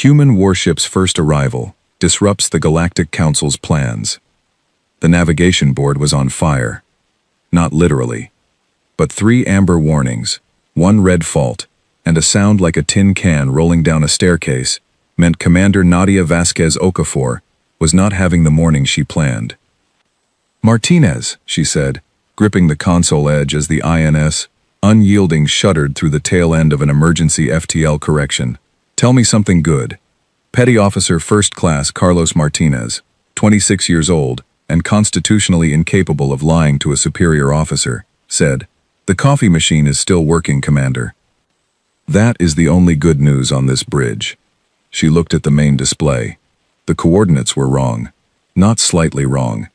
Human warship's first arrival disrupts the Galactic Council's plans. The navigation board was on fire. Not literally, but 3 amber warnings, 1 red fault, and a sound like a tin can rolling down a staircase meant Commander Nadia Vasquez Okafor was not having the morning she planned. "Martinez," she said, gripping the console edge as the INS, unyielding, shuddered through the tail end of an emergency FTL correction. "Tell me something good." Petty Officer First Class Carlos Martinez, 26 years old and constitutionally incapable of lying to a superior officer, said, "The coffee machine is still working, Commander." That is the only good news on this bridge. She looked at the main display. The coordinates were wrong. Not slightly wrong.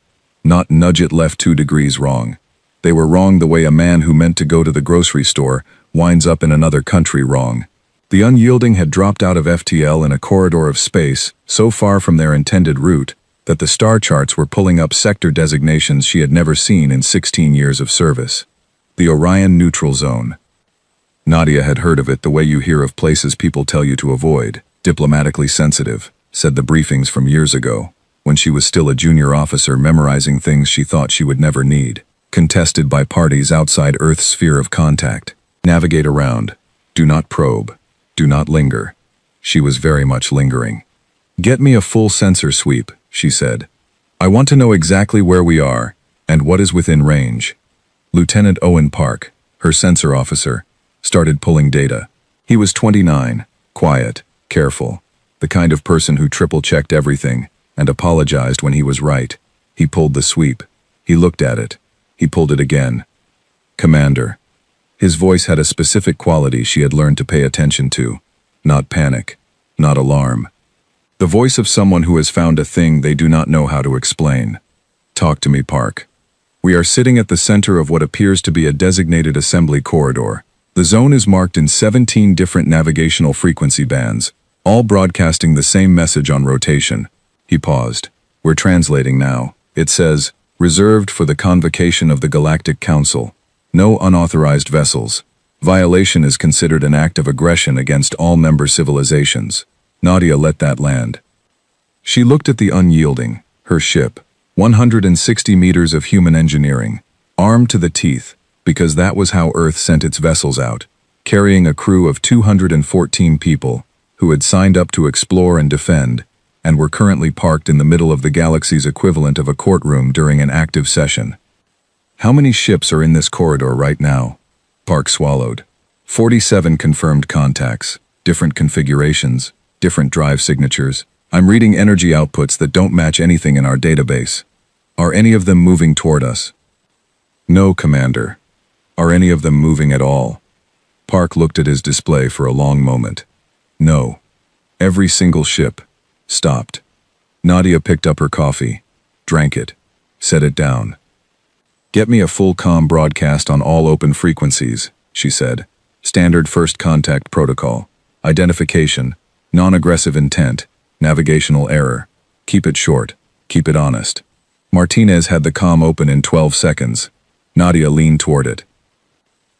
Not nudge it left 2 degrees wrong. They were wrong the way a man who meant to go to the grocery store winds up in another country wrong. The unyielding had dropped out of FTL in a corridor of space so far from their intended route that the star charts were pulling up sector designations she had never seen in 16 years of service. The Orion Neutral Zone. Nadia had heard of it the way you hear of places people tell you to avoid. Diplomatically sensitive, said the briefings from years ago, when she was still a junior officer memorizing things she thought she would never need. Contested by parties outside Earth's sphere of contact. Navigate around. Do not probe. Do not linger. She was very much lingering. "Get me a full sensor sweep," she said. "I want to know exactly where we are and what is within range." Lieutenant Owen Park, her sensor officer, started pulling data. He was 29, quiet, careful, the kind of person who triple-checked everything and apologized when he was right. He pulled the sweep. He looked at it. He pulled it again. "Commander." His voice had a specific quality she had learned to pay attention to. Not panic. Not alarm. The voice of someone who has found a thing they do not know how to explain. "Talk to me, Park. We are sitting at the center of what appears to be a designated assembly corridor. The zone is marked in 17 different navigational frequency bands, all broadcasting the same message on rotation." He paused. "We're translating now. It says, 'Reserved for the convocation of the Galactic Council. No unauthorized vessels. Violation is considered an act of aggression against all member civilizations.'" Nadia let that land. She looked at the unyielding, her ship, 160 meters of human engineering, armed to the teeth, because that was how Earth sent its vessels out, carrying a crew of 214 people who had signed up to explore and defend, and were currently parked in the middle of the galaxy's equivalent of a courtroom during an active session. "How many ships are in this corridor right now?" Park swallowed. 47 confirmed contacts, different configurations, different drive signatures. "I'm reading energy outputs that don't match anything in our database. Are any of them moving toward us?" "No, Commander." "Are any of them moving at all?" Park looked at his display for a long moment. "No." Every single ship stopped. Nadia picked up her coffee, drank it, set it down. "Get me a full comm broadcast on all open frequencies," she said. "Standard first contact protocol. Identification, non-aggressive intent, navigational error. Keep it short. Keep it honest." Martinez had the comm open in 12 seconds. Nadia leaned toward it.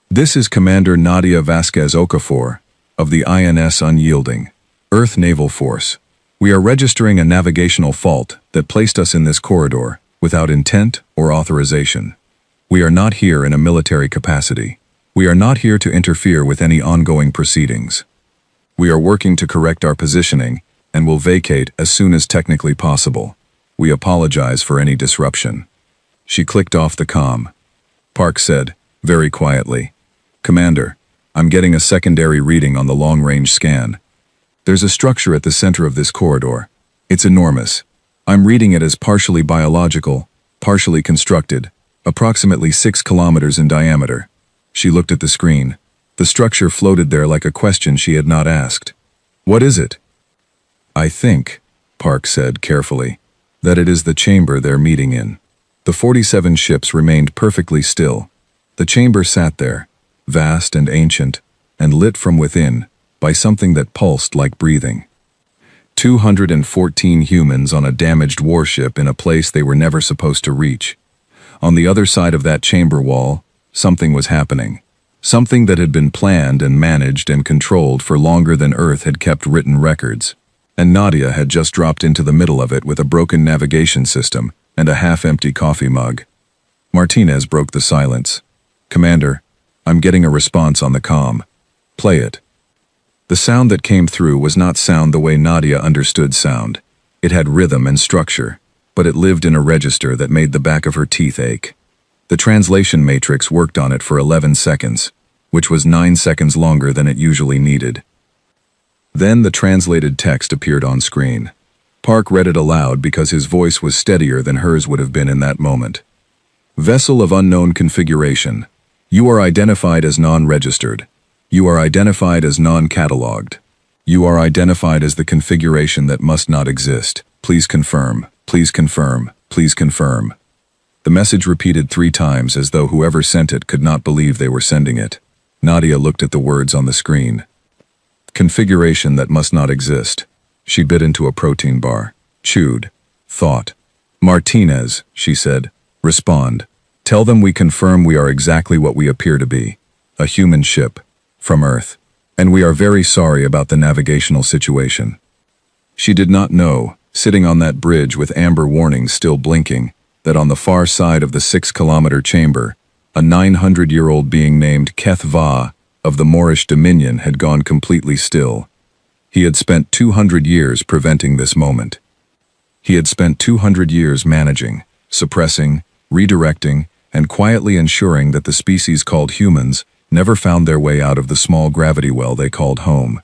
"This is Commander Nadia Vasquez Okafor of the INS Unyielding, Earth Naval Force. We are registering a navigational fault that placed us in this corridor without intent or authorization. We are not here in a military capacity. We are not here to interfere with any ongoing proceedings. We are working to correct our positioning and will vacate as soon as technically possible. We apologize for any disruption." She clicked off the comm. Park said, very quietly, "Commander, I'm getting a secondary reading on the long-range scan. There's a structure at the center of this corridor. It's enormous. I'm reading it as partially biological, partially constructed, approximately 6 kilometers in diameter." She looked at the screen. The structure floated there like a question she had not asked. "What is it?" "I think," Park said carefully, "that it is the chamber they're meeting in." The 47 ships remained perfectly still. The chamber sat there, vast and ancient, and lit from within by something that pulsed like breathing. 214 humans on a damaged warship in a place they were never supposed to reach. On the other side of that chamber wall, something was happening. Something that had been planned and managed and controlled for longer than Earth had kept written records. and Nadia had just dropped into the middle of it with a broken navigation system and a half-empty coffee mug. Martinez broke the silence. "Commander, I'm getting a response on the comm. Play it." The sound that came through was not sound the way Nadia understood sound. It had rhythm and structure, but it lived in a register that made the back of her teeth ache. The translation matrix worked on it for 11 seconds, which was 9 seconds longer than it usually needed. Then the translated text appeared on screen. Park read it aloud because his voice was steadier than hers would have been in that moment. "Vessel of unknown configuration. You are identified as non-registered. You are identified as non-catalogued. You are identified as the configuration that must not exist. Please confirm, please confirm, please confirm." The message repeated 3 times as though whoever sent it could not believe they were sending it. Nadia looked at the words on the screen. Configuration that must not exist. She bit into a protein bar, chewed, thought. "Martinez," she said, "respond. Tell them we confirm we are exactly what we appear to be. A human ship. From Earth. And we are very sorry about the navigational situation." She did not know, sitting on that bridge with amber warnings still blinking, that on the far side of the 6-kilometer chamber, a 900-year-old being named Keth Va of the Moorish Dominion had gone completely still. He had spent 200 years preventing this moment. He had spent 200 years managing, suppressing, redirecting, and quietly ensuring that the species called humans never found their way out of the small gravity well they called home.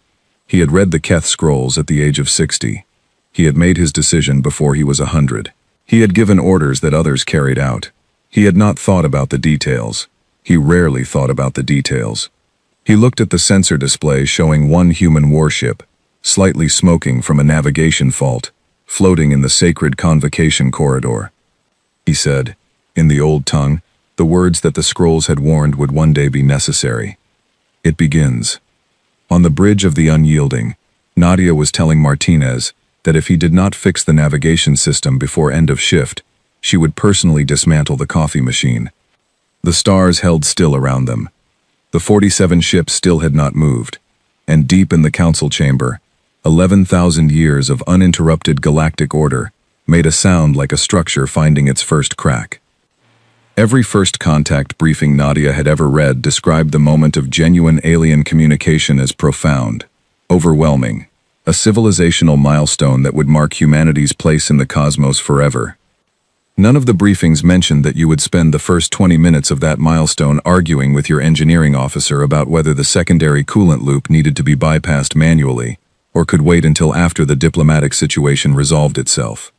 He had read the Keth scrolls at the age of 60. He had made his decision before he was 100. He had given orders that others carried out. He had not thought about the details. He rarely thought about the details. He looked at the sensor display showing one human warship, slightly smoking from a navigation fault, floating in the sacred convocation corridor. He said, in the old tongue, the words that the scrolls had warned would one day be necessary. It begins. On the bridge of the unyielding, Nadia was telling Martinez that if he did not fix the navigation system before end of shift, she would personally dismantle the coffee machine. The stars held still around them. The 47 ships still had not moved, and deep in the council chamber, 11,000 years of uninterrupted galactic order made a sound like a structure finding its first crack. Every first contact briefing Nadia had ever read described the moment of genuine alien communication as profound, overwhelming, a civilizational milestone that would mark humanity's place in the cosmos forever. None of the briefings mentioned that you would spend the first 20 minutes of that milestone arguing with your engineering officer about whether the secondary coolant loop needed to be bypassed manually, or could wait until after the diplomatic situation resolved itself.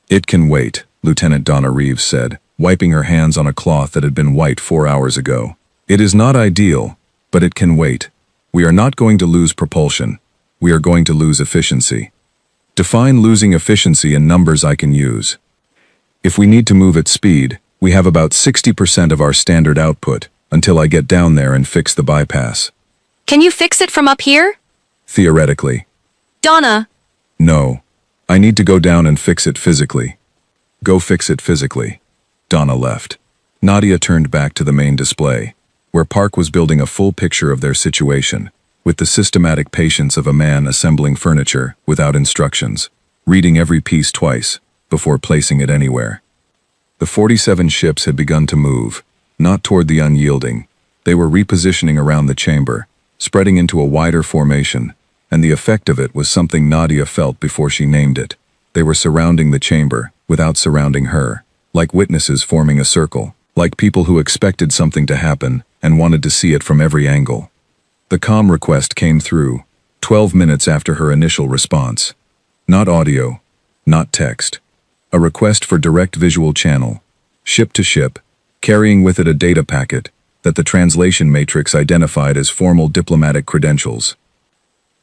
"It can wait," Lieutenant Donna Reeves said, wiping her hands on a cloth that had been white 4 hours ago. "It is not ideal, but it can wait. We are not going to lose propulsion. We are going to lose efficiency. Define losing efficiency in numbers I can use. If we need to move at speed, we have about 60% of our standard output until I get down there and fix the bypass." "Can you fix it from up here?" "Theoretically." "Donna." "No. I need to go down and fix it physically." "Go fix it physically." Donna left. Nadia turned back to the main display, where Park was building a full picture of their situation, with the systematic patience of a man assembling furniture without instructions, reading every piece twice before placing it anywhere. The 47 ships had begun to move, not toward the unyielding. They were repositioning around the chamber, spreading into a wider formation, and the effect of it was something Nadia felt before she named it. They were surrounding the chamber without surrounding her, like witnesses forming a circle, like people who expected something to happen and wanted to see it from every angle. The comm request came through, 12 minutes after her initial response. Not audio, not text. A request for direct visual channel, ship to ship, carrying with it a data packet that the translation matrix identified as formal diplomatic credentials.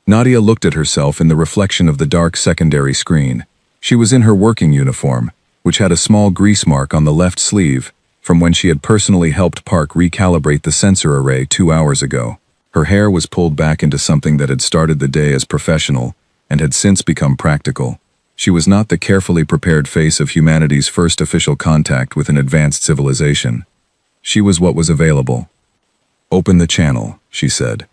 Nadia looked at herself in the reflection of the dark secondary screen. She was in her working uniform, which had a small grease mark on the left sleeve from when she had personally helped Park recalibrate the sensor array 2 hours ago. Her hair was pulled back into something that had started the day as professional and had since become practical. She was not the carefully prepared face of humanity's first official contact with an advanced civilization. She was what was available. "Open the channel," she said.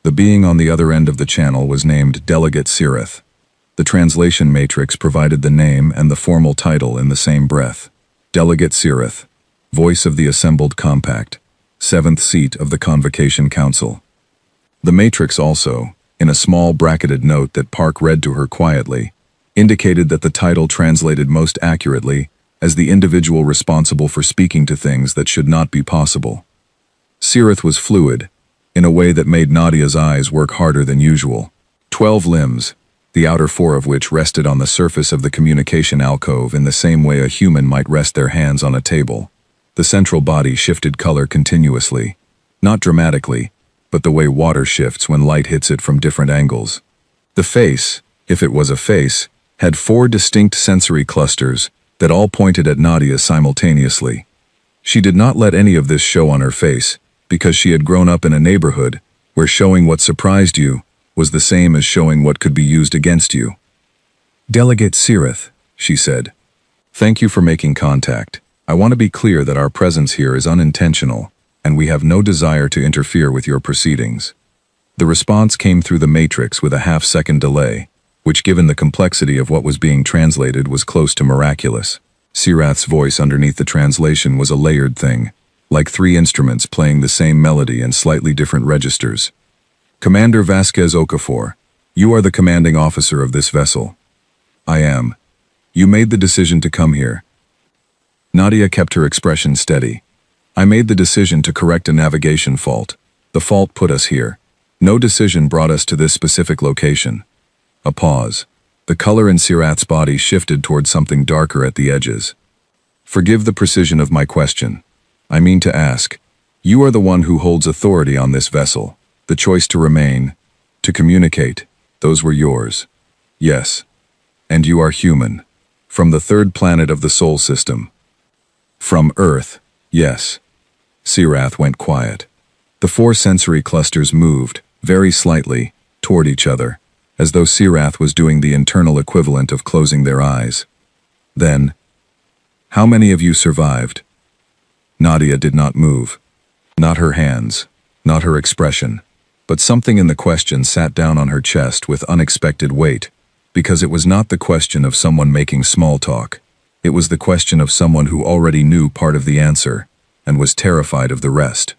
The being on the other end of the channel was named Delegate Sirith. The translation matrix provided the name and the formal title in the same breath. Delegate Sirith, voice of the assembled compact, 7th seat of the Convocation Council. The matrix also, in a small bracketed note that Park read to her quietly, indicated that the title translated most accurately as the individual responsible for speaking to things that should not be possible. Sirith was fluid, in a way that made Nadia's eyes work harder than usual. 12 limbs, the outer 4 of which rested on the surface of the communication alcove in the same way a human might rest their hands on a table. The central body shifted color continuously, not dramatically, but the way water shifts when light hits it from different angles. The face, if it was a face, had 4 distinct sensory clusters that all pointed at Nadia simultaneously. She did not let any of this show on her face, because she had grown up in a neighborhood where showing what surprised you was the same as showing what could be used against you. Delegate Sirith, she said. Thank you for making contact. I want to be clear that our presence here is unintentional, and we have no desire to interfere with your proceedings. The response came through the matrix with a half-second delay, which given the complexity of what was being translated was close to miraculous. Sirath's voice underneath the translation was a layered thing, like 3 instruments playing the same melody in slightly different registers. Commander Vasquez Okafor, you are the commanding officer of this vessel. I am. You made the decision to come here. Nadia kept her expression steady. I made the decision to correct a navigation fault. The fault put us here. No decision brought us to this specific location. A pause. The color in Sirath's body shifted towards something darker at the edges. Forgive the precision of my question. I mean to ask, you are the one who holds authority on this vessel. The choice to remain, to communicate, those were yours. Yes. And you are human. From the 3rd planet of the Sol system. From Earth, yes. Sirath went quiet. The 4 sensory clusters moved, very slightly, toward each other, as though Sirath was doing the internal equivalent of closing their eyes. Then, how many of you survived? Nadia did not move. Not her hands, not her expression, but something in the question sat down on her chest with unexpected weight, because it was not the question of someone making small talk. It was the question of someone who already knew part of the answer, and was terrified of the rest.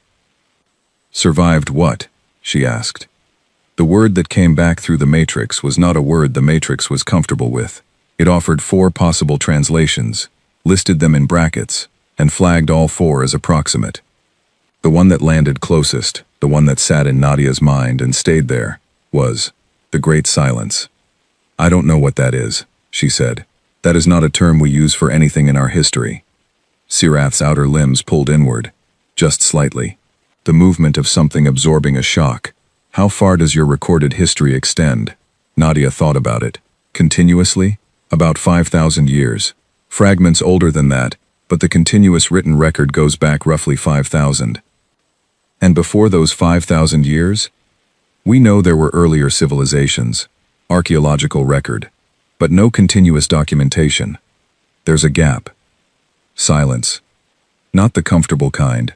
Survived what? She asked. The word that came back through the matrix was not a word the matrix was comfortable with. It offered 4 possible translations, listed them in brackets, and flagged all 4 as approximate. The one that landed closest, the one that sat in Nadia's mind and stayed there, was the Great Silence. I don't know what that is, she said. That is not a term we use for anything in our history. Sirath's outer limbs pulled inward, just slightly. The movement of something absorbing a shock. How far does your recorded history extend? Nadia thought about it. Continuously? About 5,000 years. Fragments older than that, but the continuous written record goes back roughly 5,000. And before those 5,000 years? We know there were earlier civilizations, archaeological record, but no continuous documentation. There's a gap. Silence. Not the comfortable kind.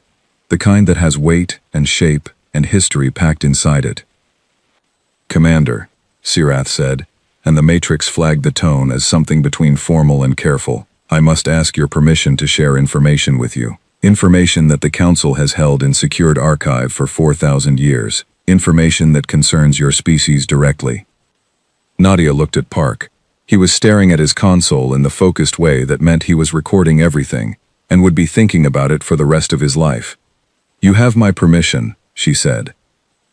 The kind that has weight and shape and history packed inside it. Commander, Sirath said, and the matrix flagged the tone as something between formal and careful. I must ask your permission to share information with you. Information that the Council has held in secured archive for 4,000 years. Information that concerns your species directly. Nadia looked at Park. He was staring at his console in the focused way that meant he was recording everything, and would be thinking about it for the rest of his life. You have my permission, she said.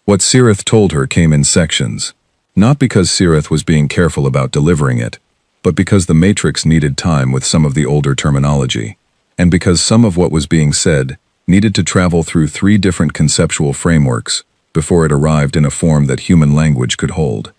What Sirith told her came in sections. Not because Sirith was being careful about delivering it, but because the Matrix needed time with some of the older terminology, and because some of what was being said needed to travel through 3 different conceptual frameworks before it arrived in a form that human language could hold.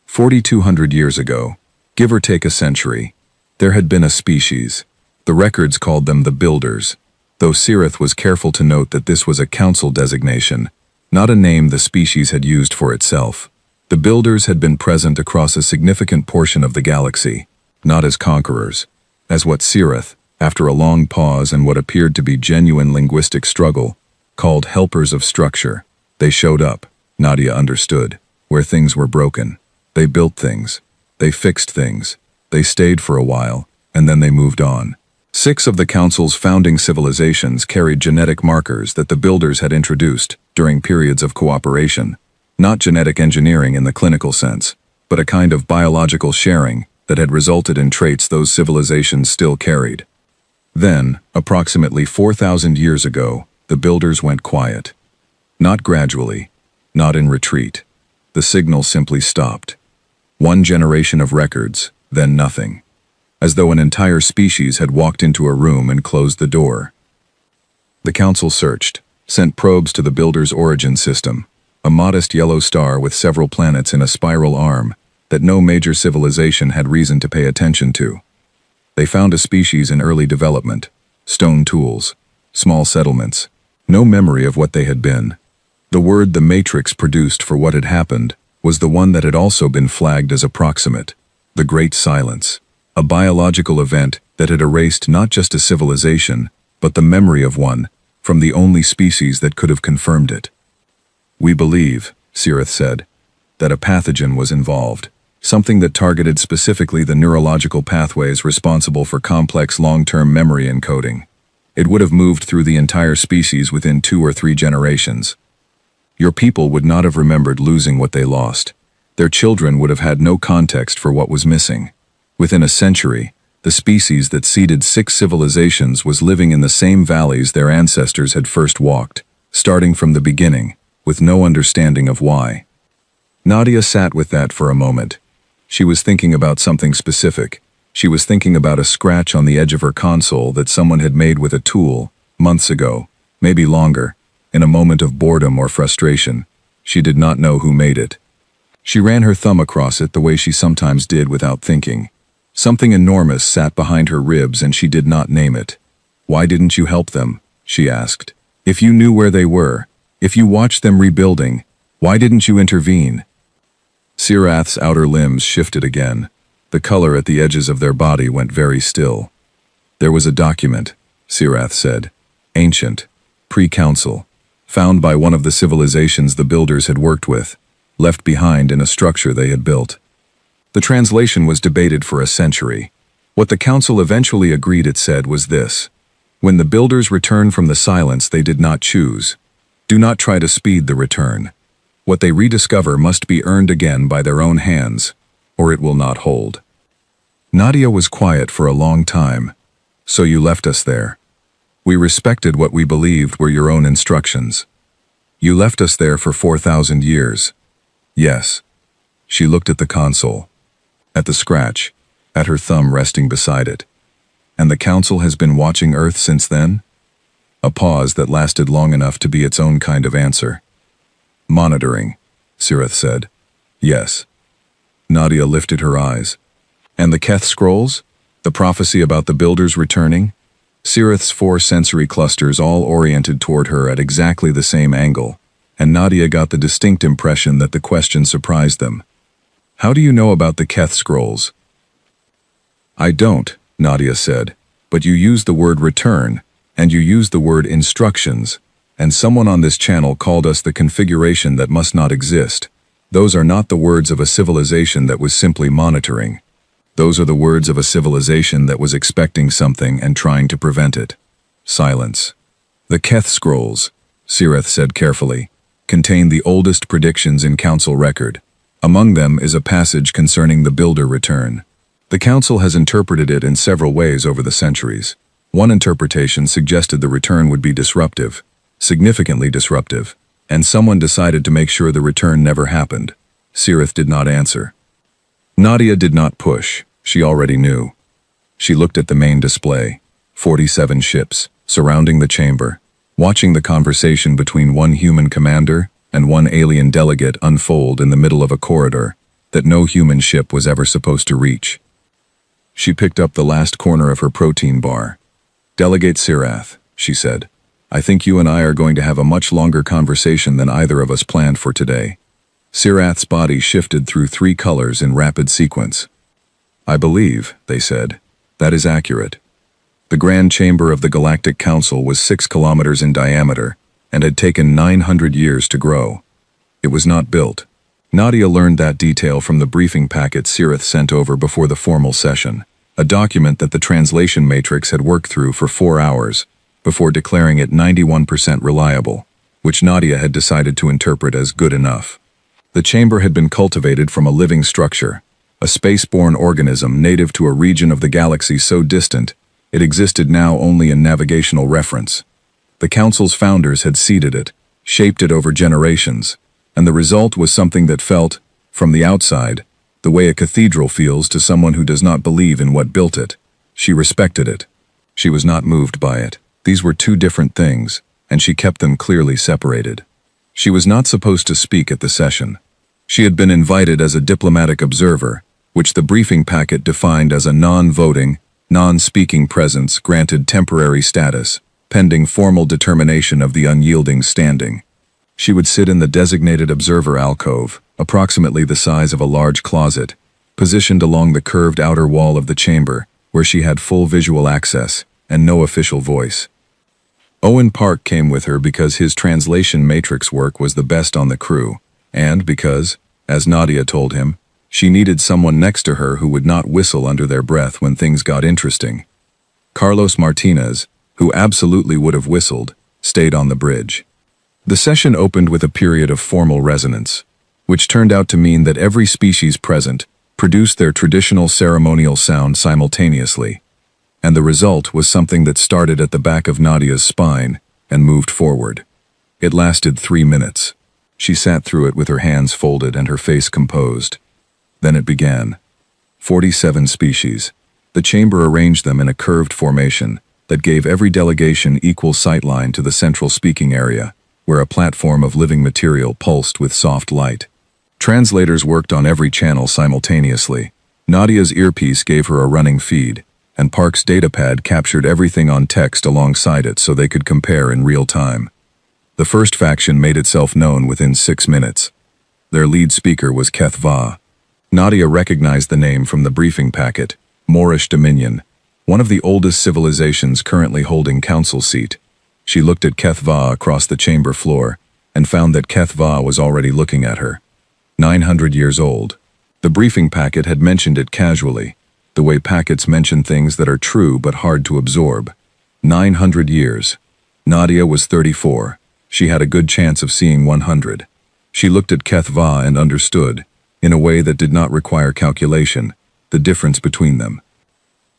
4,200 years ago, give or take a century, there had been a species. The records called them the Builders, though Sirith was careful to note that this was a council designation, not a name the species had used for itself. The Builders had been present across a significant portion of the galaxy, not as conquerors, as what Sirith, after a long pause and what appeared to be genuine linguistic struggle, called helpers of structure. They showed up, Nadia understood, where things were broken. They built things. They fixed things. They stayed for a while, and then they moved on. 6 of the Council's founding civilizations carried genetic markers that the builders had introduced during periods of cooperation. Not genetic engineering in the clinical sense, but a kind of biological sharing that had resulted in traits those civilizations still carried. Then, approximately 4,000 years ago, the builders went quiet. Not gradually, not in retreat. The signal simply stopped. 1 generation of records, then nothing. As though an entire species had walked into a room and closed the door. The Council searched, sent probes to the builders' origin system, a modest yellow star with several planets in a spiral arm that no major civilization had reason to pay attention to. They found a species in early development, stone tools, small settlements, no memory of what they had been. The word the Matrix produced for what had happened was the one that had also been flagged as approximate, the Great Silence, a biological event that had erased not just a civilization, but the memory of one, from the only species that could have confirmed it. "We believe," Sirith said, "that a pathogen was involved, something that targeted specifically the neurological pathways responsible for complex long-term memory encoding. It would have moved through the entire species within 2 or 3 generations. Your people would not have remembered losing what they lost. Their children would have had no context for what was missing. Within a century, the species that seeded 6 civilizations was living in the same valleys their ancestors had first walked, starting from the beginning, with no understanding of why." Nadia sat with that for a moment. She was thinking about something specific. She was thinking about a scratch on the edge of her console that someone had made with a tool, months ago, maybe longer, in a moment of boredom or frustration. She did not know who made it. She ran her thumb across it the way she sometimes did without thinking. Something enormous sat behind her ribs and she did not name it. "Why didn't you help them?" she asked. "If you knew where they were, if you watched them rebuilding, why didn't you intervene?" Sirath's outer limbs shifted again. The color at the edges of their body went very still. "There was a document," Sirath said. "Ancient, pre-council, found by one of the civilizations the builders had worked with, left behind in a structure they had built. The translation was debated for a century. What the council eventually agreed it said was this: when the builders return from the silence they did not choose, do not try to speed the return. What they rediscover must be earned again by their own hands, or it will not hold." Nadia was quiet for a long time. "So you left us there. We respected what we believed were your own instructions. You left us there for 4,000 years. Yes." She looked at the console, at the scratch, at her thumb resting beside it. "And the council has been watching Earth since then?" A pause that lasted long enough to be its own kind of answer. "Monitoring," Sirith said. "Yes." Nadia lifted her eyes. "And the Keth scrolls? The prophecy about the builders returning?" Sirith's 4 sensory clusters all oriented toward her at exactly the same angle, and Nadia got the distinct impression that the question surprised them. "How do you know about the Keth scrolls?" "I don't," Nadia said, "but you used the word return, and you used the word instructions, and someone on this channel called us the configuration that must not exist. Those are not the words of a civilization that was simply monitoring. Those are the words of a civilization that was expecting something and trying to prevent it." Silence. "The Keth scrolls," Sirith said carefully, "contain the oldest predictions in council record. Among them is a passage concerning the builder return. The council has interpreted it in several ways over the centuries. One interpretation suggested the return would be disruptive, significantly disruptive, and someone decided to make sure the return never happened." Sirith did not answer. Nadia did not push. She already knew. She looked at the main display, 47 ships, surrounding the chamber, watching the conversation between one human commander and one alien delegate unfold in the middle of a corridor that no human ship was ever supposed to reach. She picked up the last corner of her protein bar. "Delegate Sirath," she said, "I think you and I are going to have a much longer conversation than either of us planned for today." Sirath's body shifted through 3 colors in rapid sequence. "I believe," they said, "that is accurate." The Grand Chamber of the Galactic Council was 6 kilometers in diameter and had taken 900 years to grow. It was not built. Nadia learned that detail from the briefing packet Sirith sent over before the formal session, a document that the translation matrix had worked through for 4 hours, before declaring it 91% reliable, which Nadia had decided to interpret as good enough. The chamber had been cultivated from a living structure, a space-borne organism native to a region of the galaxy so distant, it existed now only in navigational reference. The Council's founders had seeded it, shaped it over generations, and the result was something that felt, from the outside, the way a cathedral feels to someone who does not believe in what built it. She respected it. She was not moved by it. These were two different things, and she kept them clearly separated. She was not supposed to speak at the session. She had been invited as a diplomatic observer, which the briefing packet defined as a non-voting, non-speaking presence granted temporary status, pending formal determination of the unyielding standing. She would sit in the designated observer alcove, approximately the size of a large closet, positioned along the curved outer wall of the chamber, where she had full visual access and no official voice. Owen Park came with her because his translation matrix work was the best on the crew, and because, as Nadia told him, she needed someone next to her who would not whistle under their breath when things got interesting. Carlos Martinez, who absolutely would have whistled, stayed on the bridge. The session opened with a period of formal resonance, which turned out to mean that every species present produced their traditional ceremonial sound simultaneously, and the result was something that started at the back of Nadia's spine and moved forward. It lasted 3 minutes. She sat through it with her hands folded and her face composed. Then it began. 47 species. The chamber arranged them in a curved formation that gave every delegation equal sightline to the central speaking area, where a platform of living material pulsed with soft light. Translators worked on every channel simultaneously. Nadia's earpiece gave her a running feed, and Park's datapad captured everything on text alongside it so they could compare in real time. The first faction made itself known within 6 minutes. Their lead speaker was Keth Va. Nadia recognized the name from the briefing packet, Moorish Dominion, one of the oldest civilizations currently holding council seat. She looked at Keth Va across the chamber floor and found that Keth Va was already looking at her. 900 years old. The briefing packet had mentioned it casually, the way packets mention things that are true but hard to absorb. 900 years. Nadia was 34. She had a good chance of seeing 100. She looked at Keth Va and understood, in a way that did not require calculation, the difference between them.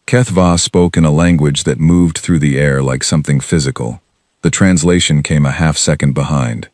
Keth Va spoke in a language that moved through the air like something physical. The translation came a half-second behind.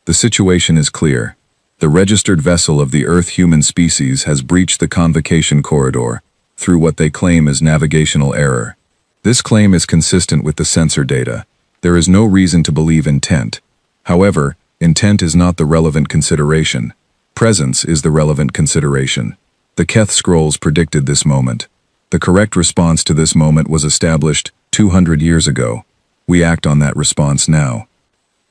The situation is clear. The registered vessel of the Earth-human species has breached the convocation corridor through what they claim is navigational error. This claim is consistent with the sensor data. There is no reason to believe intent. However, intent is not the relevant consideration. Presence is the relevant consideration. The Keth scrolls predicted this moment. The correct response to this moment was established 200 years ago. We act on that response now.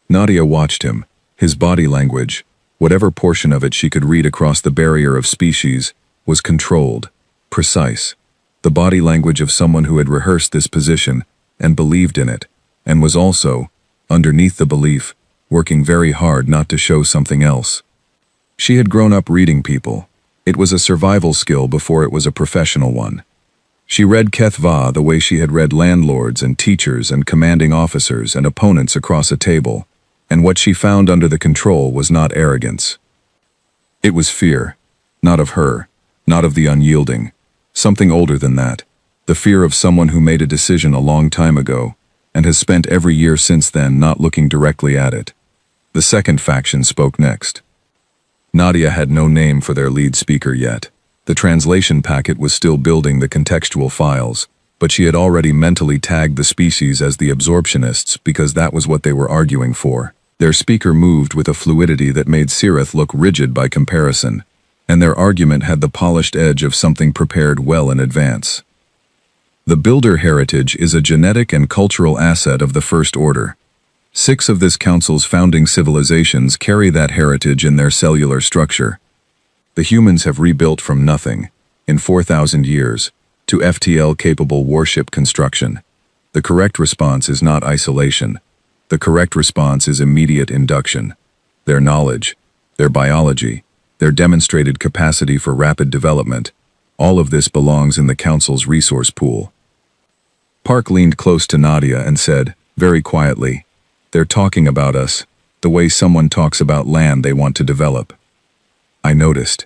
Nadia watched him. His body language, whatever portion of it she could read across the barrier of species, was controlled, precise. The body language of someone who had rehearsed this position and believed in it, and was also, underneath the belief, working very hard not to show something else. She had grown up reading people. It was a survival skill before it was a professional one. She read Keth Va the way she had read landlords and teachers and commanding officers and opponents across a table, and what she found under the control was not arrogance. It was fear, not of her, not of the unyielding, something older than that, the fear of someone who made a decision a long time ago and has spent every year since then not looking directly at it. The second faction spoke next. Nadia had no name for their lead speaker yet. The translation packet was still building the contextual files, but she had already mentally tagged the species as the absorptionists because that was what they were arguing for. Their speaker moved with a fluidity that made Sirith look rigid by comparison, and their argument had the polished edge of something prepared well in advance. The builder heritage is a genetic and cultural asset of the First Order. 6 of this council's founding civilizations carry that heritage in their cellular structure. The humans have rebuilt from nothing, in 4,000 years, to FTL-capable warship construction. The correct response is not isolation. The correct response is immediate induction. Their knowledge, their biology, their demonstrated capacity for rapid development. All of this belongs in the Council's resource pool. Park leaned close to Nadia and said, very quietly, "They're talking about us, the way someone talks about land they want to develop." "I noticed,"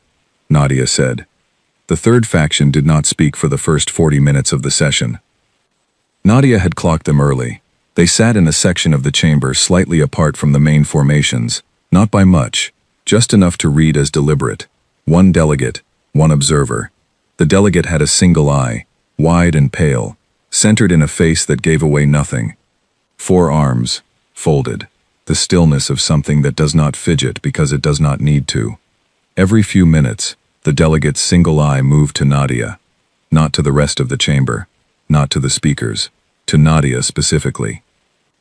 Nadia said. The third faction did not speak for the first 40 minutes of the session. Nadia had clocked them early. They sat in a section of the chamber slightly apart from the main formations, not by much, just enough to read as deliberate. One delegate, one observer. The delegate had a single eye, wide and pale, centered in a face that gave away nothing. 4 arms, folded, the stillness of something that does not fidget because it does not need to. Every few minutes, the delegate's single eye moved to Nadia, not to the rest of the chamber, not to the speakers, to Nadia specifically.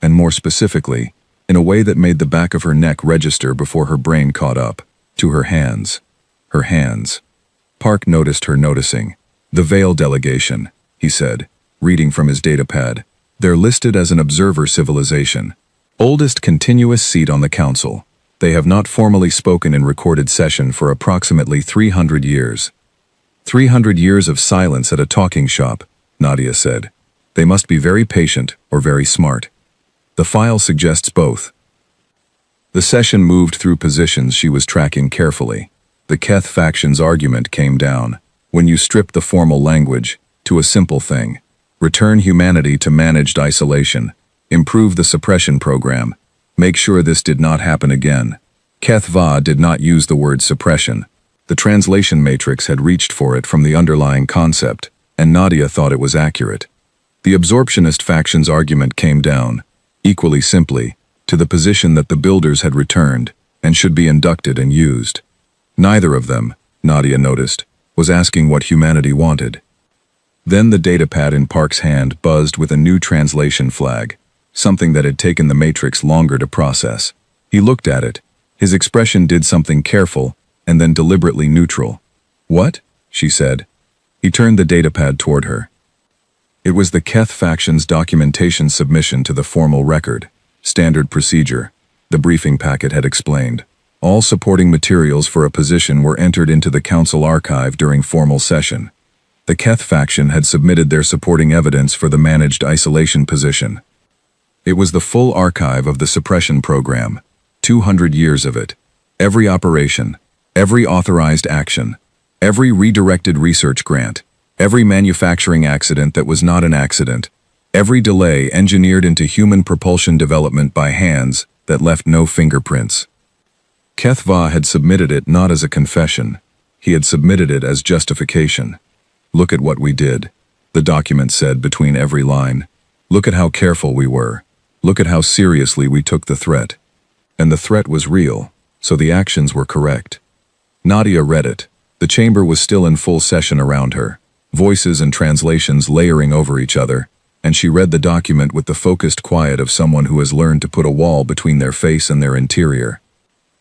And more specifically, in a way that made the back of her neck register before her brain caught up, to her hands. Her hands. Park noticed her noticing. "The Vale delegation," he said, reading from his datapad. "They're listed as an observer civilization. Oldest continuous seat on the council. They have not formally spoken in recorded session for approximately 300 years. 300 years of silence at a talking shop," Nadia said. "They must be very patient or very smart. The file suggests both." The session moved through positions she was tracking carefully. The Keth faction's argument came down, when you strip the formal language, to a simple thing. Return humanity to managed isolation. Improve the suppression program. Make sure this did not happen again. Keth Va did not use the word suppression. The translation matrix had reached for it from the underlying concept, and Nadia thought it was accurate. The absorptionist faction's argument came down, equally simply, to the position that the builders had returned and should be inducted and used. Neither of them, Nadia noticed, was asking what humanity wanted. Then the datapad in Park's hand buzzed with a new translation flag, something that had taken the matrix longer to process. He looked at it. His expression did something careful and then deliberately neutral. "What?" she said. He turned the datapad toward her. It was the Keth faction's documentation submission to the formal record. Standard procedure, the briefing packet had explained. All supporting materials for a position were entered into the council archive during formal session. The Keth faction had submitted their supporting evidence for the managed isolation position. It was the full archive of the suppression program, 200 years of it. Every operation, every authorized action, every redirected research grant, every manufacturing accident that was not an accident, every delay engineered into human propulsion development by hands that left no fingerprints. Keth Va had submitted it not as a confession. He had submitted it as justification. "Look at what we did," the document said between every line. "Look at how careful we were. Look at how seriously we took the threat." And the threat was real, so the actions were correct. Nadia read it. The chamber was still in full session around her, voices and translations layering over each other, and she read the document with the focused quiet of someone who has learned to put a wall between their face and their interior.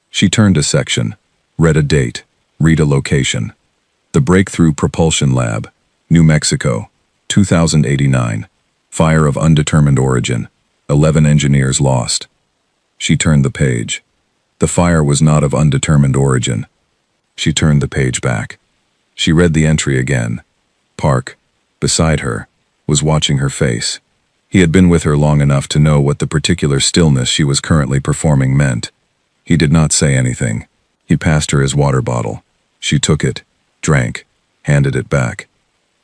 She turned a section, read a date, read a location. The Breakthrough Propulsion Lab, New Mexico, 2089. Fire of undetermined origin. 11 engineers lost. She turned the page. The fire was not of undetermined origin. She turned the page back. She read the entry again. Park, beside her, was watching her face. He had been with her long enough to know what the particular stillness she was currently performing meant. He did not say anything. He passed her his water bottle. She took it, drank, handed it back.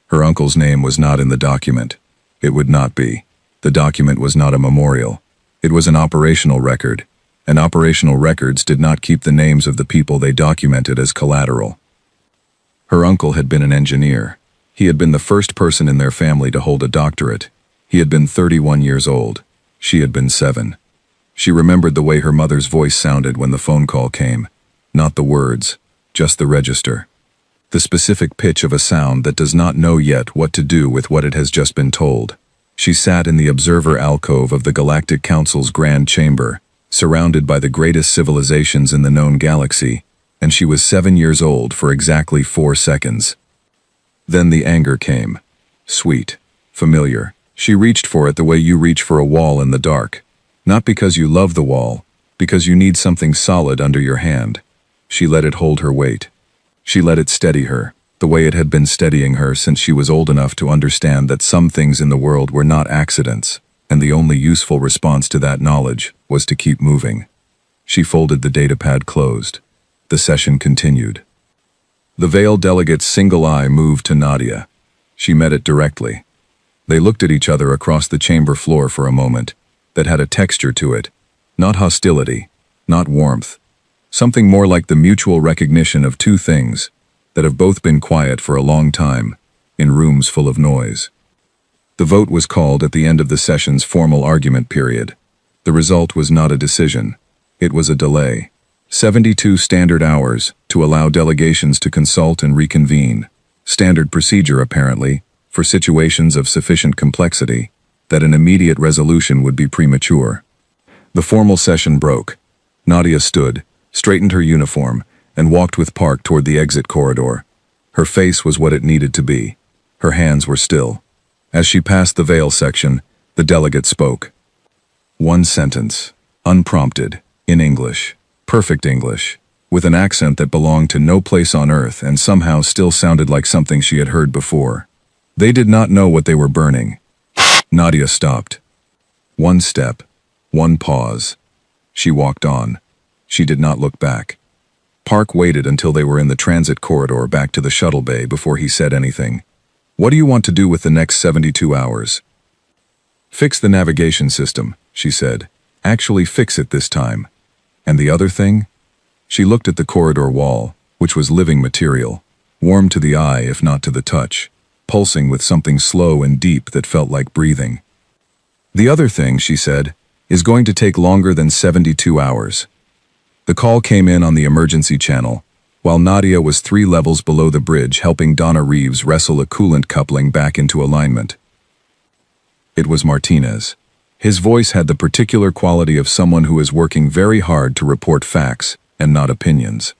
Her uncle's name was not in the document. It would not be. The document was not a memorial. It was an operational record, and operational records did not keep the names of the people they documented as collateral. Her uncle had been an engineer. He had been the first person in their family to hold a doctorate. He had been 31 years old. She had been 7. She remembered the way her mother's voice sounded when the phone call came. Not the words, just the register. The specific pitch of a sound that does not know yet what to do with what it has just been told. She sat in the observer alcove of the Galactic Council's grand chamber, surrounded by the greatest civilizations in the known galaxy, and she was 7 years old for exactly 4 seconds. Then the anger came. Sweet, familiar. She reached for it the way you reach for a wall in the dark. Not because you love the wall, because you need something solid under your hand. She let it hold her weight. She let it steady her, the way it had been steadying her since she was old enough to understand that some things in the world were not accidents, and the only useful response to that knowledge was to keep moving. She folded the datapad closed. The session continued. The veiled delegate's single eye moved to Nadia. She met it directly. They looked at each other across the chamber floor for a moment that had a texture to it, not hostility, not warmth, something more like the mutual recognition of two things that have both been quiet for a long time, in rooms full of noise. The vote was called at the end of the session's formal argument period. The result was not a decision. It was a delay. 72 standard hours to allow delegations to consult and reconvene. Standard procedure, apparently, for situations of sufficient complexity that an immediate resolution would be premature. The formal session broke. Nadia stood, straightened her uniform, and walked with Park toward the exit corridor. Her face was what it needed to be. Her hands were still. As she passed the veil section, the delegate spoke. One sentence, unprompted, in English, perfect English, with an accent that belonged to no place on earth and somehow still sounded like something she had heard before. They did not know what they were burning. Nadia stopped. One step, one pause. She walked on. She did not look back. Park waited until they were in the transit corridor back to the shuttle bay before he said anything. What do you want to do with the next 72 hours? Fix the navigation system, she said. Actually fix it this time. And the other thing? She looked at the corridor wall, which was living material, warm to the eye if not to the touch, pulsing with something slow and deep that felt like breathing. The other thing, she said, is going to take longer than 72 hours. The call came in on the emergency channel, while Nadia was 3 levels below the bridge helping Donna Reeves wrestle a coolant coupling back into alignment. It was Martinez. His voice had the particular quality of someone who is working very hard to report facts and not opinions.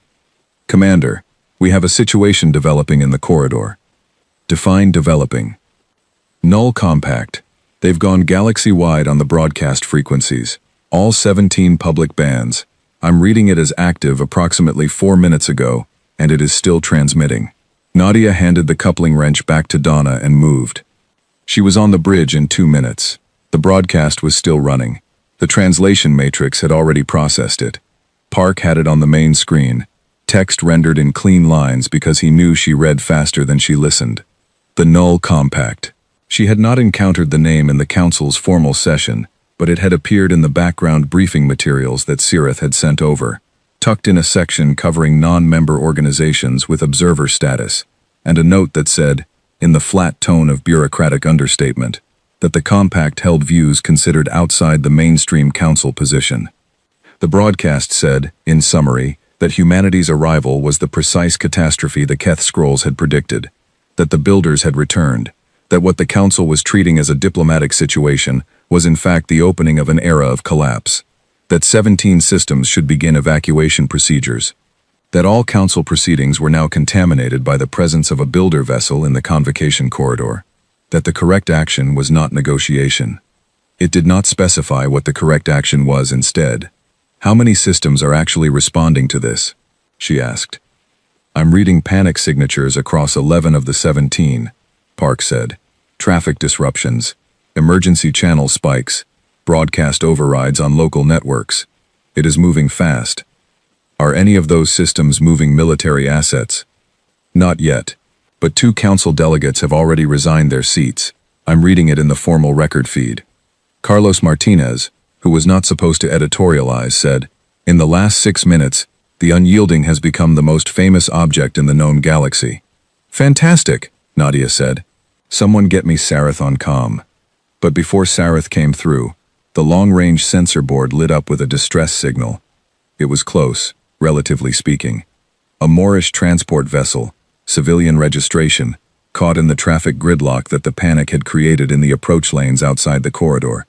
Commander, we have a situation developing in the corridor. Define developing. Null compact. They've gone galaxy-wide on the broadcast frequencies, all 17 public bands. I'm reading it as active approximately 4 minutes ago, and it is still transmitting. Nadia handed the coupling wrench back to Donna and moved. She was on the bridge in 2 minutes. The broadcast was still running. The translation matrix had already processed it. Park had it on the main screen, text rendered in clean lines because he knew she read faster than she listened. The Null Compact. She had not encountered the name in the Council's formal session, but it had appeared in the background briefing materials that Sirith had sent over, tucked in a section covering non-member organizations with observer status, and a note that said, in the flat tone of bureaucratic understatement, that the compact held views considered outside the mainstream Council position. The broadcast said, in summary, that humanity's arrival was the precise catastrophe the Keth Scrolls had predicted, that the Builders had returned, that what the Council was treating as a diplomatic situation was in fact the opening of an era of collapse, that 17 systems should begin evacuation procedures, that all Council proceedings were now contaminated by the presence of a Builder vessel in the convocation corridor, that the correct action was not negotiation. It did not specify what the correct action was instead. How many systems are actually responding to this? She asked. I'm reading panic signatures across 11 of the 17, Park said. Traffic disruptions, emergency channel spikes, broadcast overrides on local networks. It is moving fast. Are any of those systems moving military assets? Not yet, but 2 Council delegates have already resigned their seats. I'm reading it in the formal record feed. Carlos Martinez, who was not supposed to editorialize, said, in the last 6 minutes, the Unyielding has become the most famous object in the known galaxy. Fantastic, Nadia said. Someone get me Sarith on comm. But before Sarith came through, the long-range sensor board lit up with a distress signal. It was close, relatively speaking. A Moorish transport vessel, civilian registration, caught in the traffic gridlock that the panic had created in the approach lanes outside the corridor.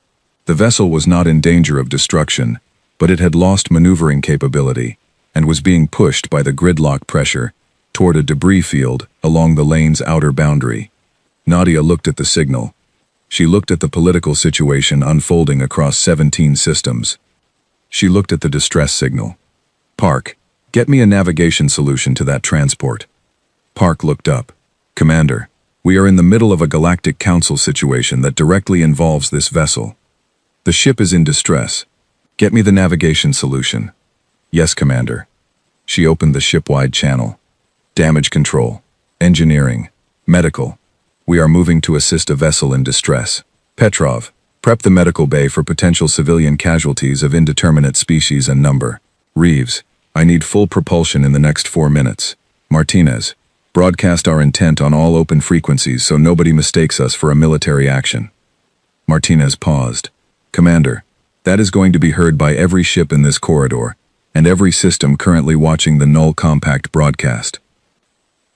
The vessel was not in danger of destruction, but it had lost maneuvering capability and was being pushed by the gridlock pressure toward a debris field along the lane's outer boundary. Nadia looked at the signal. She looked at the political situation unfolding across 17 systems. She looked at the distress signal. Park, Get me a navigation solution to that transport. Park looked up. Commander, we are in the middle of a Galactic Council situation that directly involves this vessel. The ship is in distress. Get me the navigation solution. Yes, Commander. She opened the ship-wide channel. Damage control, engineering, medical. We are moving to assist a vessel in distress. Petrov, prep the medical bay for potential civilian casualties of indeterminate species and number. Reeves, I need full propulsion in the next 4 minutes. Martinez, broadcast our intent on all open frequencies so nobody mistakes us for a military action. Martinez paused. Commander, that is going to be heard by every ship in this corridor, and every system currently watching the null compact broadcast.